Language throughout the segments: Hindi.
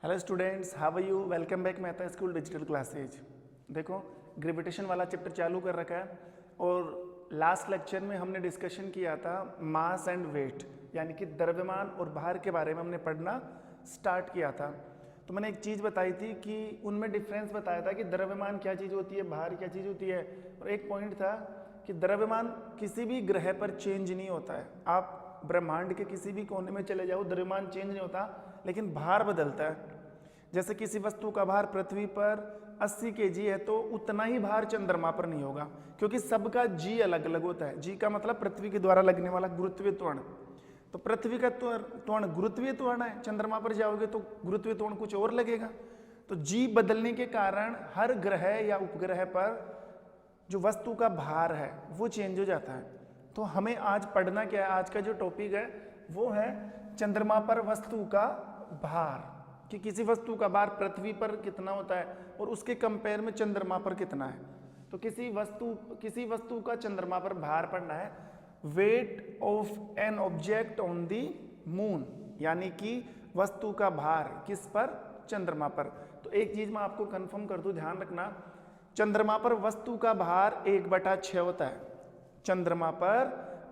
Hello students, how are you? Welcome back Mehta school digital classes. देखो, ग्रेविटेशन वाला चैप्टर चालू कर रखा है और लास्ट लेक्चर में हमने डिस्कशन किया था मास एंड वेट, यानी कि द्रव्यमान और भार के बारे में हमने पढ़ना स्टार्ट किया था। तो मैंने एक चीज़ बताई थी कि उनमें डिफरेंस बताया था कि द्रव्यमान क्या चीज़ होती है, भार क्या चीज़ होती है। और एक पॉइंट था कि द्रव्यमान किसी भी ग्रह पर चेंज नहीं होता है। आप ब्रह्मांड के किसी भी कोने में चले जाओ, द्रव्यमान चेंज नहीं होता, लेकिन भार बदलता है। जैसे किसी वस्तु का भार पृथ्वी पर 80 kg है तो उतना ही भार चंद्रमा पर नहीं होगा, क्योंकि सबका जी अलग अलग होता है। जी का मतलब पृथ्वी के द्वारा लगने वाला गुरुत्वीय त्वरण। तो पृथ्वी का त्वरण गुरुत्वीय त्वरण है, चंद्रमा पर जाओगे तो गुरुत्वीय त्वरण कुछ और लगेगा। तो जी बदलने के कारण हर ग्रह या उपग्रह पर जो वस्तु का भार है वो चेंज हो जाता है। तो हमें आज पढ़ना क्या है, आज का जो टॉपिक है वो है चंद्रमा पर वस्तु का भार, कि किसी वस्तु का भार पृथ्वी पर कितना होता है और उसके कंपेयर में चंद्रमा पर कितना है। तो किसी वस्तु का चंद्रमा पर भार पढ़ना है। Weight of an object on the moon, यानी कि वस्तु का भार किस पर? चंद्रमा पर। तो एक चीज मैं आपको कंफर्म कर दूं, ध्यान रखना, चंद्रमा पर वस्तु का भार 1/6 होता है। चंद्रमा पर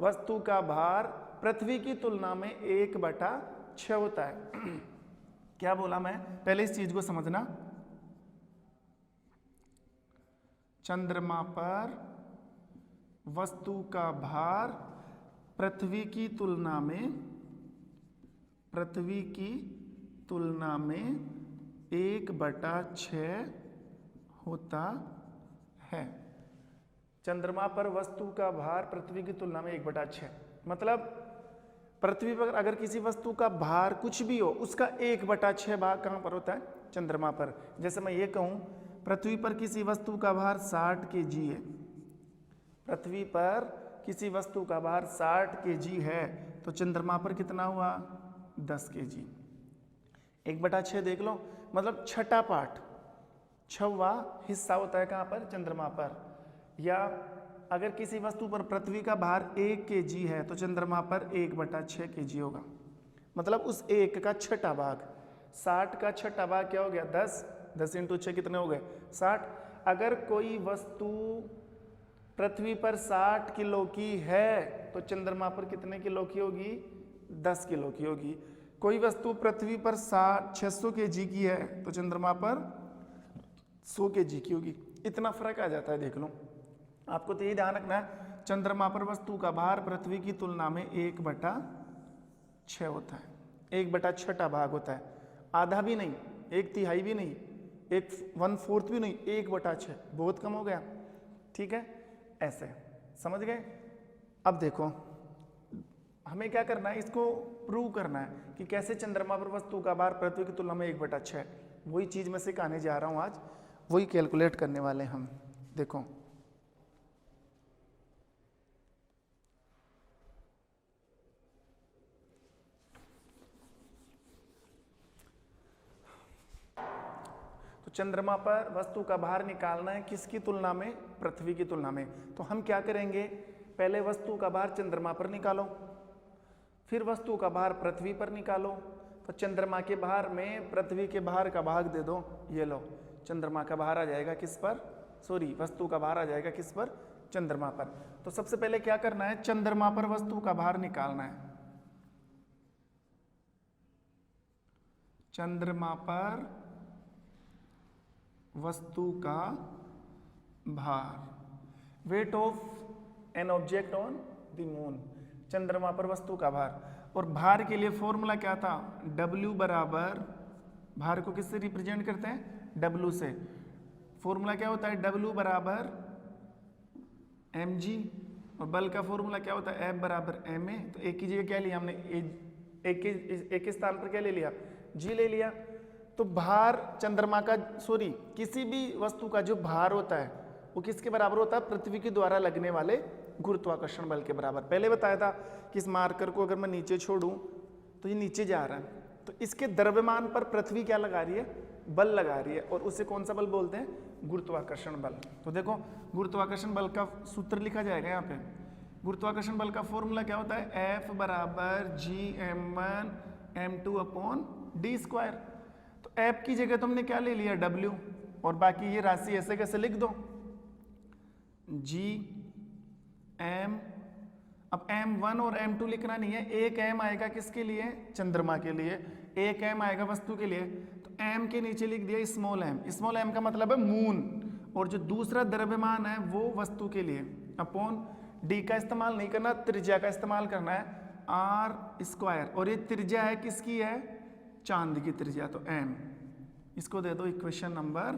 वस्तु का भार पृथ्वी की तुलना में 1/6 होता है। क्या बोला मैं? पहले इस चीज को समझना। चंद्रमा पर वस्तु का भार पृथ्वी की तुलना में 1/6 होता है। चंद्रमा पर वस्तु का भार पृथ्वी की तुलना में 1/6, मतलब पृथ्वी पर अगर किसी वस्तु का भार कुछ भी हो, उसका 1/6 भाग कहाँ पर होता है? चंद्रमा पर। जैसे मैं ये कहूँ, पृथ्वी पर किसी वस्तु का भार 60 kg है, पृथ्वी पर किसी वस्तु का भार 60 kg है, तो चंद्रमा पर कितना हुआ? 10 kg। 1/6 देख लो, मतलब छठा पार्ट, 6वां हिस्सा होता है कहाँ पर? चंद्रमा पर। या अगर किसी वस्तु पर पृथ्वी का भार 1 kg है तो चंद्रमा पर 1/6 kg होगा, मतलब उस 1 का छठा भाग। 60 का छठा भाग क्या हो गया? 10। 10 × 6 कितने हो गए? 60। अगर कोई वस्तु पृथ्वी पर 60 किलो की है तो चंद्रमा पर कितने किलो की होगी? 10 किलो की होगी। कोई वस्तु पृथ्वी पर 600 kg की है तो चंद्रमा पर 100 kg की होगी। इतना फर्क आ जाता है, देख लो। आपको तो ये ध्यान रखना है, चंद्रमा पर वस्तु का भार पृथ्वी की तुलना में 1/6 होता है। 1/6 भाग होता है, आधा भी नहीं, 1/3 भी नहीं, 1/4 भी नहीं, 1/6। बहुत कम हो गया, ठीक है? ऐसे समझ गए? अब देखो, हमें क्या करना है, इसको प्रूव करना है कि कैसे चंद्रमा पर वस्तु का भार पृथ्वी की तुलना में 1/6। वही चीज मैं सिखाने जा रहा हूं आज, वही कैलकुलेट करने वाले हम। देखो, तो चंद्रमा पर वस्तु का भार निकालना है किसकी तुलना में? पृथ्वी की तुलना में। तो हम क्या करेंगे, पहले वस्तु का भार चंद्रमा पर निकालो, फिर वस्तु का भार पृथ्वी पर निकालो। तो चंद्रमा के भार में पृथ्वी के भार का भाग दे दो, ये लो, चंद्रमा का भार आ जाएगा किस पर? सॉरी, वस्तु का भार आ जाएगा किस पर? चंद्रमा पर। तो सबसे पहले क्या करना है, चंद्रमा पर वस्तु का भार निकालना है। चंद्रमा पर वस्तु का भार, weight of an object on the moon, चंद्रमा पर वस्तु का भार। और भार के लिए फॉर्मूला क्या था? W बराबर, भार को किससे रिप्रेजेंट करते हैं? W से। फॉर्मूला क्या होता है? W बराबर mg, और बल का फॉर्मूला क्या होता है? F बराबर ma। तो एक की जगह क्या लिया हमने? एक के स्थान पर क्या ले लिया? g ले लिया। तो भार चंद्रमा का, सॉरी, किसी भी वस्तु का जो भार होता है वो किसके बराबर होता है? पृथ्वी के द्वारा लगने वाले गुरुत्वाकर्षण बल के बराबर। पहले बताया था कि इस मार्कर को अगर मैं नीचे छोड़ूं तो ये नीचे जा रहा है, तो इसके द्रव्यमान पर पृथ्वी क्या लगा रही है? बल लगा रही है, और उसे कौन सा बल बोलते हैं? गुरुत्वाकर्षण बल। तो देखो, गुरुत्वाकर्षण बल का सूत्र लिखा जाएगा यहाँ पे। गुरुत्वाकर्षण बल का फॉर्मूला क्या होता है? F बराबर Gm1 m2 upon D square. तो तो एफ की जगह तुमने क्या ले लिया W, और बाकी ये राशि ऐसे कैसे लिख दो G M। अब M1 और M2 लिखना नहीं है, एक M आएगा किसके लिए, चंद्रमा के लिए, एक M आएगा वस्तु के लिए, तो M के नीचे लिख दिया स्मॉल m। स्मॉल m का मतलब है मून, और जो दूसरा द्रव्यमान है वो वस्तु के लिए, अपॉन D का इस्तेमाल नहीं करना, त्रिज्या का इस्तेमाल करना है r², और ये त्रिज्या है किसकी है, चांद की त्रिज्या, तो m। इसको दे दो इक्वेशन नंबर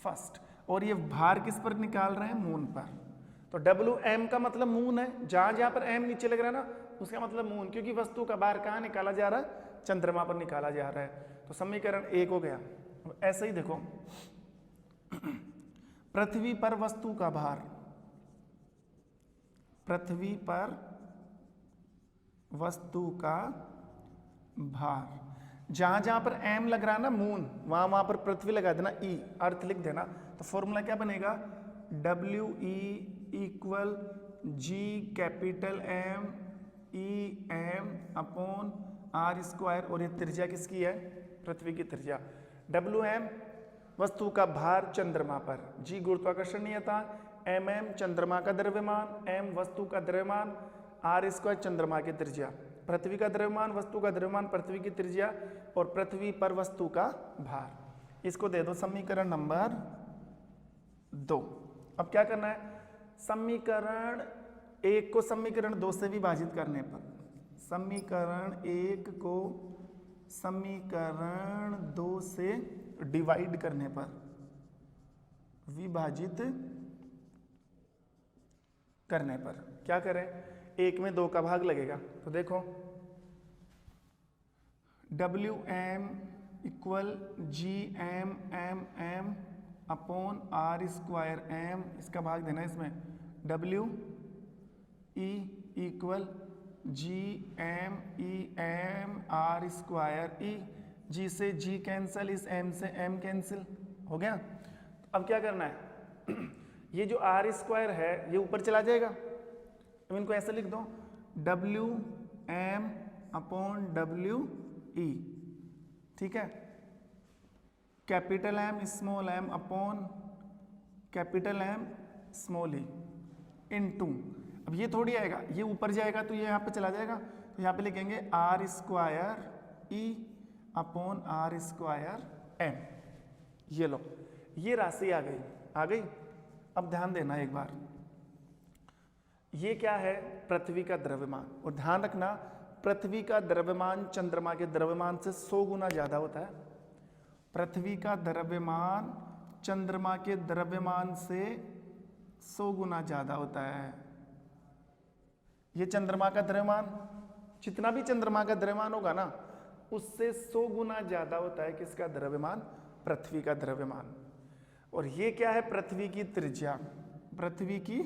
फर्स्ट। और ये भार किस पर निकाल रहे हैं, मून पर। तो WM का मतलब मून है, जहां जहां पर M नीचे लग रहा है ना उसका मतलब मून, क्योंकि वस्तु का भार कहाँ निकाला जा रहा है, चंद्रमा पर निकाला जा रहा है। तो समीकरण 1 हो गया। ऐसे ही देखो पृथ्वी पर वस्तु का भार, पृथ्वी पर वस्तु का भार, जहां जहां पर M लग रहा है ना मून, वहां वहां पर पृथ्वी लगा देना, E अर्थ लिख देना। तो फॉर्मूला क्या बनेगा, WE equal G capital M E M upon r², और ये त्रिज्या किसकी है, पृथ्वी की त्रिज्या। WM वस्तु का भार चंद्रमा पर, G गुरुत्वाकर्षणीयता, MM चंद्रमा का द्रव्यमान, M वस्तु का द्रव्यमान, r² चंद्रमा की त्रिज्या। पृथ्वी का द्रव्यमान, वस्तु का द्रव्यमान, पृथ्वी की त्रिज्या, और पृथ्वी पर वस्तु का भार। इसको दे दो समीकरण नंबर 2। अब क्या करना है, समीकरण 1 को समीकरण 2 से विभाजित करने पर, समीकरण 1 को समीकरण 2 से डिवाइड करने पर, विभाजित करने पर क्या करें, 1 में 2 का भाग लगेगा। तो देखो WM equal GM upon r²M, इसका भाग देना इसमें, WE equal GM r²E, G से G कैंसिल, इस M से M कैंसिल हो गया। अब क्या करना है ये जो r² है ये ऊपर चला जाएगा, अब इनको ऐसे लिख दो WM अपॉन WE, ठीक है, capital M small m upon capital M small e into, अब ये थोड़ी आएगा, ये ऊपर जाएगा तो ये यहाँ पे चला जाएगा, तो यहाँ पे लिखेंगे r² E अपॉन r²M। ये लो, ये राशि आ गई। अब ध्यान देना एक बार, ये क्या है, पृथ्वी का द्रव्यमान, और ध्यान रखना पृथ्वी का द्रव्यमान चंद्रमा के द्रव्यमान से 100 गुना ज्यादा होता है। पृथ्वी का द्रव्यमान चंद्रमा के द्रव्यमान से 100 गुना ज्यादा होता है। ये चंद्रमा का द्रव्यमान, जितना भी चंद्रमा का द्रव्यमान होगा ना उससे 100 गुना ज्यादा होता है किसका द्रव्यमान, पृथ्वी का द्रव्यमान। और ये क्या है, पृथ्वी की त्रिज्या, पृथ्वी की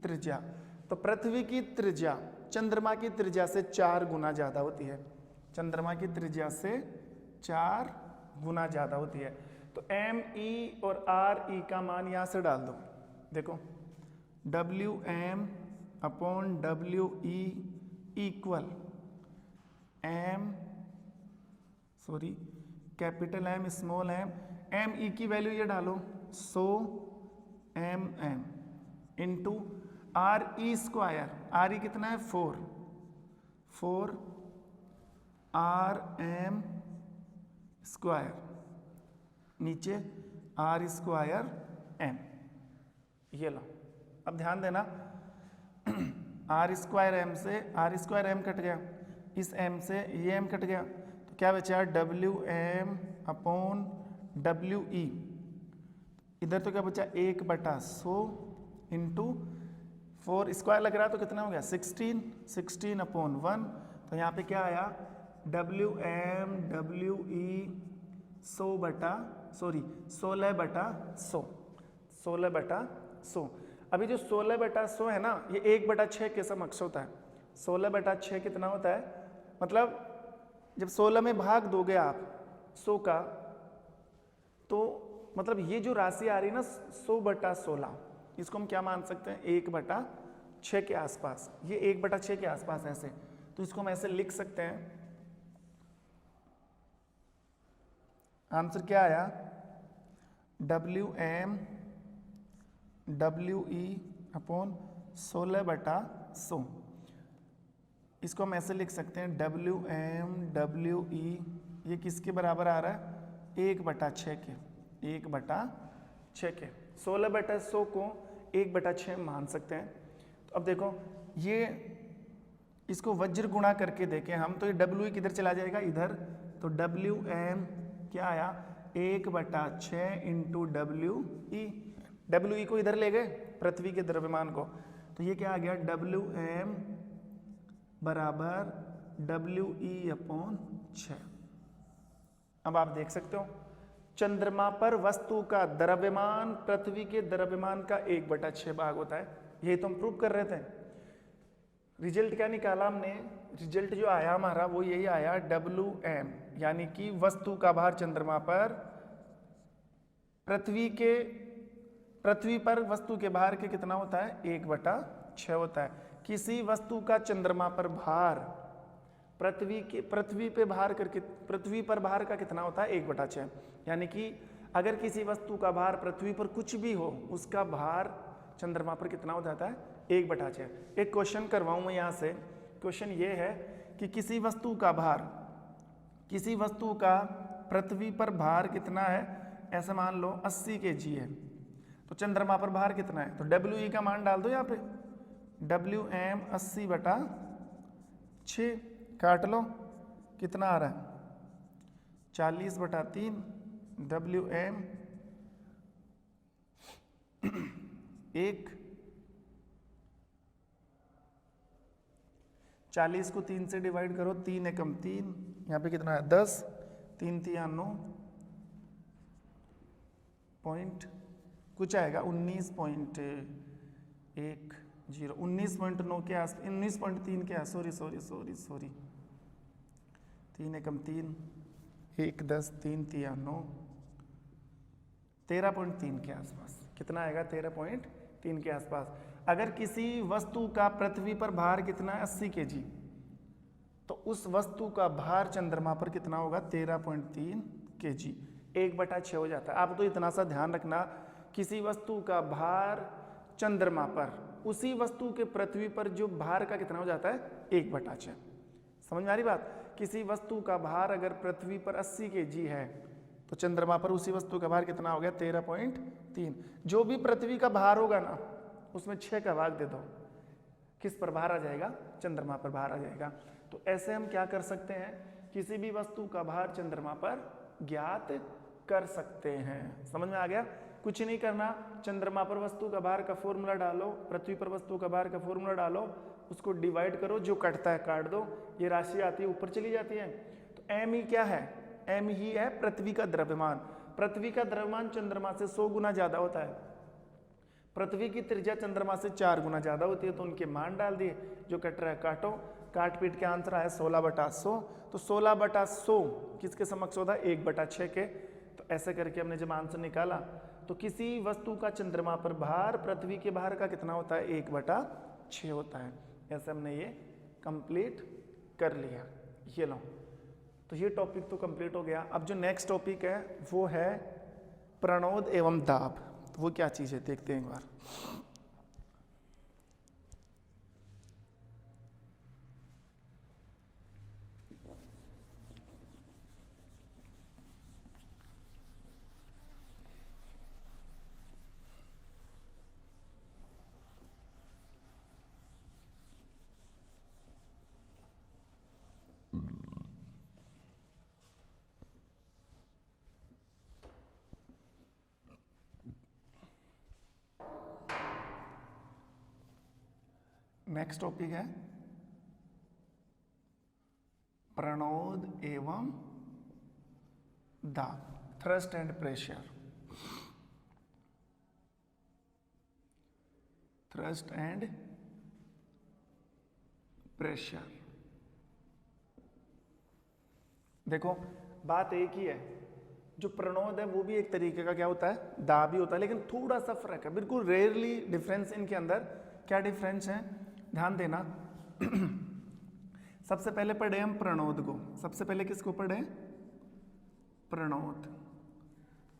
त्रिज्या। तो पृथ्वी की त्रिज्या चंद्रमा की त्रिज्या से 4 गुना ज्यादा होती है, चंद्रमा की त्रिज्या से 4 गुना ज्यादा होती है। तो ME और RE का मान यहां से डाल दो, देखो WM upon WE equal capital M small m, ME की वैल्यू ये डालो 100 mm इंटू RE², RE कितना है 4 RM स्क्वायर, नीचे r²M। ये लो, अब ध्यान देना r²M से r²M कट गया, इस M से ये M कट गया, तो क्या बचा WM अपॉन WE, इधर तो क्या बचा 1/100 इंटू 4 स्क्वायर लग रहा है तो कितना हो गया 16 अपॉन 1, तो यहाँ पे क्या आया WM WE 16/100। अभी जो 16/100 है ना ये 1/6 के समक्ष होता है। 16/6 कितना होता है, मतलब जब 16 में भाग दोगे आप 100 का, तो मतलब ये जो राशि आ रही है ना 100/16, इसको हम क्या मान सकते हैं 1/6 के आसपास, ये 1/6 के आसपास ऐसे, तो इसको हम ऐसे लिख सकते हैं आंसर क्या आया, WM WE अपॉन 16/100। इसको हम ऐसे लिख सकते हैं WM WE ये किसके बराबर आ रहा है, 1/6 के, 1/6 के। 16/100 को 1/6 मान सकते हैं। तो अब देखो ये इसको वज्र गुणा करके देखें हम, तो ये WE किधर चला जाएगा, इधर। तो WM क्या आया, 1/6 इंटू WE। WE को इधर ले गए, पृथ्वी के द्रव्यमान को, तो ये क्या आ गया, WM बराबर WE अपॉन 6। अब आप देख सकते हो चंद्रमा पर वस्तु का द्रव्यमान पृथ्वी के द्रव्यमान का 1/6 भाग होता है। यही तो हम प्रूव कर रहे थे। रिजल्ट क्या निकाला हमने, रिजल्ट जो आया हमारा वो यही आया, WM यानी कि वस्तु का भार चंद्रमा पर पृथ्वी पर वस्तु के भार के कितना होता है, 1/6 होता है। किसी वस्तु का चंद्रमा पर भार पृथ्वी पर भार का कितना होता है, 1/6। यानी कि अगर किसी वस्तु का भार पृथ्वी पर कुछ भी हो, उसका भार चंद्रमा पर कितना हो जाता है, 1/6। एक क्वेश्चन करवाऊं मैं यहाँ से। क्वेश्चन ये है कि किसी वस्तु का पृथ्वी पर भार कितना है, ऐसे मान लो 80 kg है, तो चंद्रमा पर भार कितना है, तो WE का मान डाल दो यहाँ पे, WM 80/6 काट लो, कितना आ रहा है, 40/3। WM 1, 40 को 3 से डिवाइड करो, 3 एकम 3, यहाँ पे कितना है 10, 3 3 9 पॉइंट कुछ आएगा 19.10 19.9 के आस 19.3 के आस सॉरी 3 एकम 3 1 10 3 3 9 13.3 के आसपास, कितना आएगा 13.3 के आसपास। अगर किसी वस्तु का पृथ्वी पर भार कितना है, 80 kg, तो उस वस्तु का भार चंद्रमा पर कितना होगा, 13.3 kg, 1/6 हो जाता है। आप तो इतना सा ध्यान रखना, किसी वस्तु का भार चंद्रमा पर उसी वस्तु के पृथ्वी पर जो भार का कितना हो जाता है, 1/6। समझ में आ रही बात। किसी वस्तु का भार अगर पृथ्वी पर 80 kg है, तो चंद्रमा पर उसी वस्तु का भार कितना हो गया, 13.3। जो भी पृथ्वी का भार होगा ना, उसमें 6 का भाग दे दो, किस पर भार आ जाएगा, चंद्रमा पर भार आ जाएगा। तो ऐसे हम क्या कर सकते हैं, किसी भी वस्तु का भार चंद्रमा पर ज्ञात कर सकते हैं। समझ में आ गया। कुछ नहीं करना, चंद्रमा पर वस्तु का भार का फॉर्मूला डालो, पृथ्वी पर वस्तु का भार का फॉर्मूला डालो, उसको डिवाइड करो, जो कटता है काट दो, ये राशि आती है ऊपर चली जाती है। तो m ही क्या है, m ही है पृथ्वी का द्रव्यमान। पृथ्वी का द्रव्यमान चंद्रमा से 100 गुना ज्यादा होता है। पृथ्वी की त्रिज्या चंद्रमा से 4 गुना ज्यादा होती है, तो उनके मान डाल दिए, जो कट रहा है काटो, काट पीट के आंसर आया 16/100। तो 16/100 किसके समक्ष होता है, 1/6 के। तो ऐसे करके हमने जब आंसर निकाला, तो किसी वस्तु का चंद्रमा पर भार पृथ्वी के भार का कितना होता है, 1/6 होता है। ऐसे हमने ये कंप्लीट कर लिया। ये लो, तो ये टॉपिक तो कंप्लीट हो गया। अब जो नेक्स्ट टॉपिक है वो है प्रणोद एवं दाब। तो वो क्या चीज़ है, देखते हैं एक बार। नेक्स्ट टॉपिक है प्रणोद एवं दाब, thrust and pressure. Thrust and pressure. देखो बात एक ही है, जो प्रणोद है वो भी एक तरीके का क्या होता है, दाब ही होता है, लेकिन थोड़ा सा फर्क है, बिल्कुल रेयरली डिफरेंस इनके अंदर। क्या डिफरेंस है, ध्यान देना। सबसे पहले पढ़े हम प्रणोद को। सबसे पहले किसको पढ़े, प्रणोद।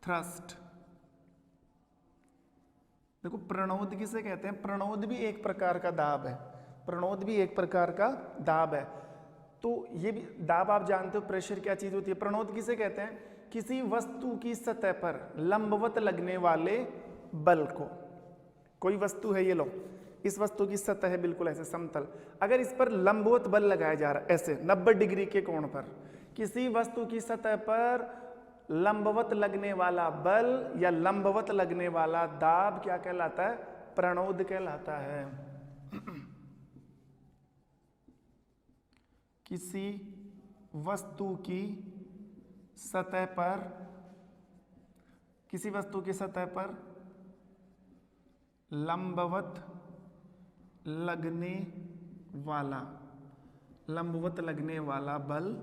थ्रस्ट। देखो प्रणोद किसे कहते हैं? प्रणोद भी एक प्रकार का दाब है, प्रणोद भी एक प्रकार का दाब है। तो ये भी दाब आप जानते हो, प्रेशर क्या चीज होती है। प्रणोद किसे कहते हैं? किसी वस्तु की सतह पर लंबवत लगने वाले बल को। कोई वस्तु है, ये लो, इस वस्तु की सतह है बिल्कुल ऐसे समतल, अगर इस पर लंबवत बल लगाया जा रहा है ऐसे 90 डिग्री के कोण पर, किसी वस्तु की सतह पर लंबवत लगने वाला बल या लंबवत लगने वाला दाब क्या कहलाता है? प्रणोद कहलाता है। किसी वस्तु की सतह पर, किसी वस्तु की सतह पर लंबवत लगने वाला, लंबवत लगने वाला बल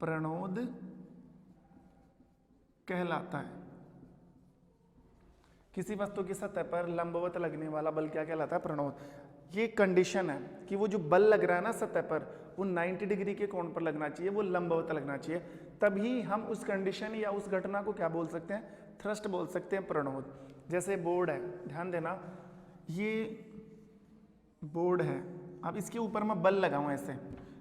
प्रणोद कहलाता है। किसी वस्तु की सतह पर लंबवत लगने वाला बल क्या कहलाता है? प्रणोद। ये कंडीशन है कि वो जो बल लग रहा है ना सतह पर, वो 90 डिग्री के कोण पर लगना चाहिए, वो लंबवत लगना चाहिए, तभी हम उस कंडीशन या उस घटना को क्या बोल सकते हैं? थ्रस्ट बोल सकते हैं, प्रणोद। जैसे बोर्ड है, ध्यान देना, ये बोर्ड है, अब इसके ऊपर मैं बल लगाऊं ऐसे,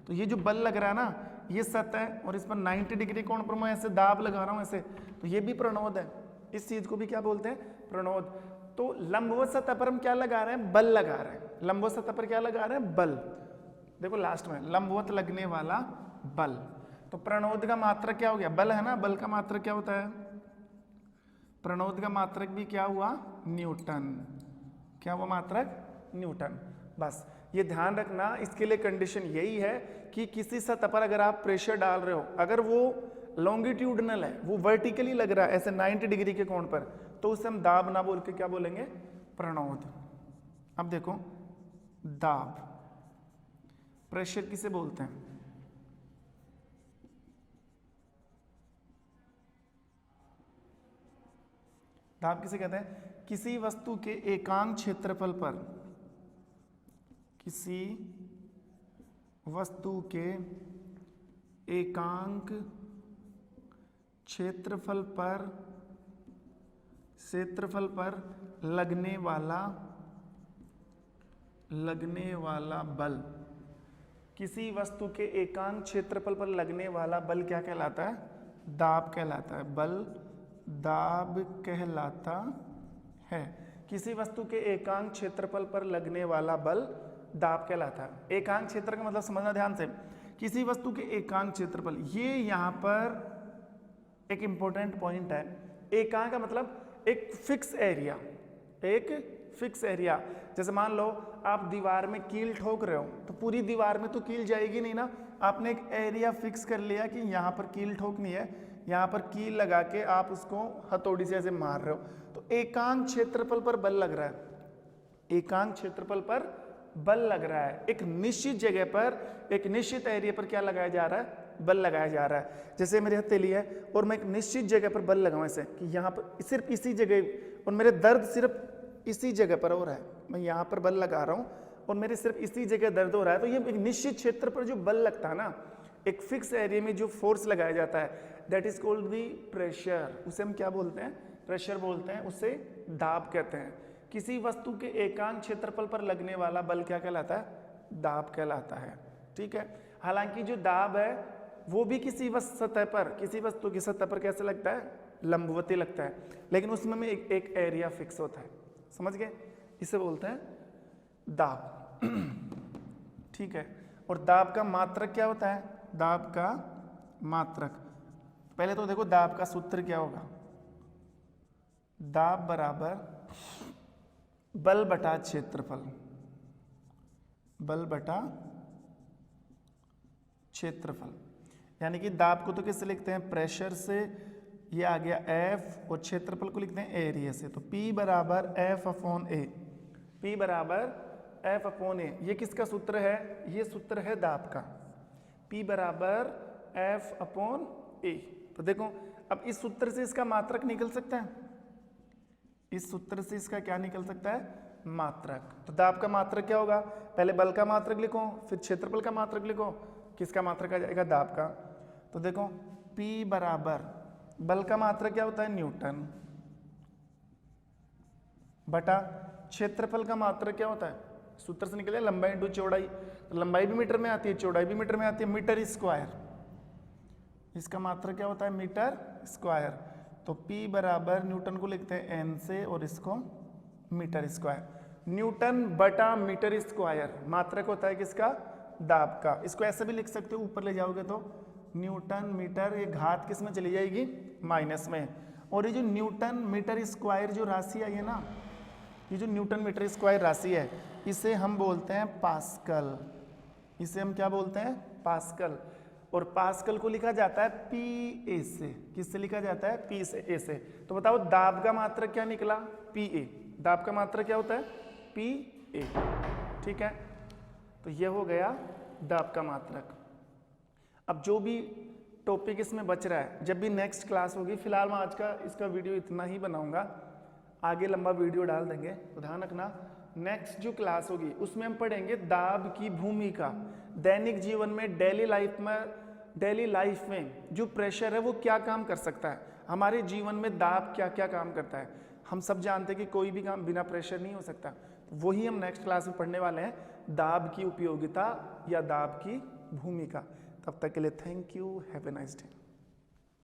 तो ये जो बल लग रहा है ना, ये सतह और इस पर 90 डिग्री कोण पर मैं ऐसे दाब लगा रहा हूं ऐसे, तो ये भी प्रणोद है। इस चीज को भी क्या बोलते हैं? प्रणोद। तो लंबवत सतह पर हम क्या लगा रहे हैं? बल लगा रहे हैं। लंबवत सतह पर क्या लगा रहे हैं? बल। देखो लास्ट में लंबवत लगने वाला बल। तो प्रणोद का मात्रक क्या हो गया? बल है ना, बल का मात्रक क्या होता है? प्रणोद का मात्रक भी क्या हुआ? न्यूटन। क्या हुआ मात्रक? न्यूटन। बस ये ध्यान रखना, इसके लिए कंडीशन यही है कि किसी सतह पर अगर आप प्रेशर डाल रहे हो, अगर वो लॉन्गिट्यूडनल है, वो वर्टिकली लग रहा है ऐसे 90 डिग्री के कोण पर, तो उसे हम दाब ना बोल के क्या बोलेंगे? प्रणोद। अब देखो दाब, प्रेशर किसे बोलते हैं? दाब किसे कहते हैं? किसी वस्तु के एकांक क्षेत्रफल पर, किसी वस्तु के एकांक क्षेत्रफल पर लगने वाला बल, किसी वस्तु के एकांक क्षेत्रफल पर लगने वाला बल क्या कहलाता है? दाब कहलाता है। बल दाब कहलाता है। किसी वस्तु के एकांक क्षेत्रफल पर लगने वाला बल दाब कहलाता है। एकांक क्षेत्र का मतलब समझना ध्यान से, किसी वस्तु के एकांक क्षेत्रफल, ये यहां पर एक इंपॉर्टेंट पॉइंट है। एकांक का मतलब एक फिक्स एरिया, एक फिक्स एरिया। जैसे मान लो आप दीवार में कील ठोक रहे हो, तो पूरी दीवार में तो कील जाएगी नहीं ना, आपने एक एरिया फिक्स कर लिया कि यहाँ पर कील ठोकनी है, यहाँ पर कील लगा के आप उसको हथौड़ी से ऐसे मार रहे हो, तो एकांक क्षेत्रफल पर बल लग रहा है। एकांक क्षेत्रफल पर बल लग रहा है, एक निश्चित जगह पर, एक निश्चित एरिया पर क्या लगाया जा रहा है? बल लगाया जा रहा है। जैसे मेरी हथेली है और मैं एक निश्चित जगह पर बल लगाऊं ऐसे कि यहाँ पर सिर्फ इसी जगह, और मेरे दर्द सिर्फ इसी जगह पर हो रहा है, मैं यहाँ पर बल लगा रहा हूँ और मेरे सिर्फ इसी जगह दर्द हो रहा है, तो ये एक निश्चित क्षेत्र पर जो बल लगता है ना, एक फिक्स एरिया में जो फोर्स लगाया जाता है, that is called the pressure. उसे हम क्या बोलते हैं? प्रेशर बोलते हैं, उसे दाब कहते हैं। किसी वस्तु के एकांक क्षेत्रफल पर लगने वाला बल क्या कहलाता है? दाब कहलाता है। ठीक है। हालांकि जो दाब है वो भी किसी सतह पर, किसी वस्तु की सतह पर कैसे लगता है? लंबवती लगता है, लेकिन उसमें में एक एरिया फिक्स होता है। समझ गए? इसे बोलते हैं दाब। ठीक है। और दाब का मात्रक क्या होता है? दाब का मात्रक, पहले तो देखो दाब का सूत्र क्या होगा? दाब बराबर बल बटा क्षेत्रफल, बल बटा क्षेत्रफल। यानी कि दाब को तो किससे लिखते हैं? प्रेशर से, ये आ गया F, और क्षेत्रफल को लिखते हैं एरिया से। तो P बराबर F अपॉन A, P बराबर F अपॉन A। ये किसका सूत्र है? ये सूत्र है दाब का, P बराबर F अपॉन A। तो देखो अब इस सूत्र से इसका मात्रक निकल सकता है, इस सूत्र से इसका क्या निकल सकता है? मात्रक। तो दाब का मात्रक क्या होगा? पहले बल का मात्रक लिखो, फिर क्षेत्रफल का मात्रक लिखो, किसका मात्रक आ जाएगा? दाब का। तो देखो P बराबर, बल का मात्रक क्या होता है? न्यूटन, बटा क्षेत्रफल का मात्रक क्या होता है? सूत्र से निकले लंबाई इंटू चौड़ाई, तो लंबाई भी मीटर में आती है, चौड़ाई भी मीटर में आती है, मीटर स्क्वायर। इसका मात्रक क्या होता है? Metre square. तो P बराबर न्यूटन को लिखते हैं N से और इसको मीटर स्क्वायर। न्यूटन बटा मीटर स्क्वायर मात्रक होता है किसका? दाब का। इसको ऐसे भी लिख सकते हो, ऊपर ले जाओगे तो न्यूटन मीटर, ये घात किस में चली जाएगी? माइनस में। और ये जो न्यूटन मीटर स्क्वायर जो राशि आई है ना, ये जो न्यूटन मीटर स्क्वायर राशि है, इसे हम बोलते हैं पास्कल। इसे हम क्या बोलते हैं? पास्कल। और पास्कल को लिखा जाता है पी ए से। किससे लिखा जाता है? पी से ए से। तो बताओ दाब का मात्रक क्या निकला? P A. दाब का मात्रक क्या होता है? P A. ठीक है, तो ये हो गया दाब का मात्रक। अब जो भी टॉपिक इसमें बच रहा है, जब भी नेक्स्ट क्लास होगी, फिलहाल मैं आज का इसका वीडियो इतना ही बनाऊंगा, आगे लंबा वीडियो डाल देंगे। तो ध्यान रखना, नेक्स्ट जो क्लास होगी उसमें हम पढ़ेंगे दाब की भूमिका। दैनिक जीवन में, डेली लाइफ में जो प्रेशर है वो क्या काम कर सकता है, हमारे जीवन में दाब क्या क्या काम करता है। हम सब जानते हैं कि कोई भी काम बिना प्रेशर नहीं हो सकता। वही हम नेक्स्ट क्लास में पढ़ने वाले हैं, दाब की उपयोगिता या दाब की भूमिका। तब तक के लिए thank you, have a nice day.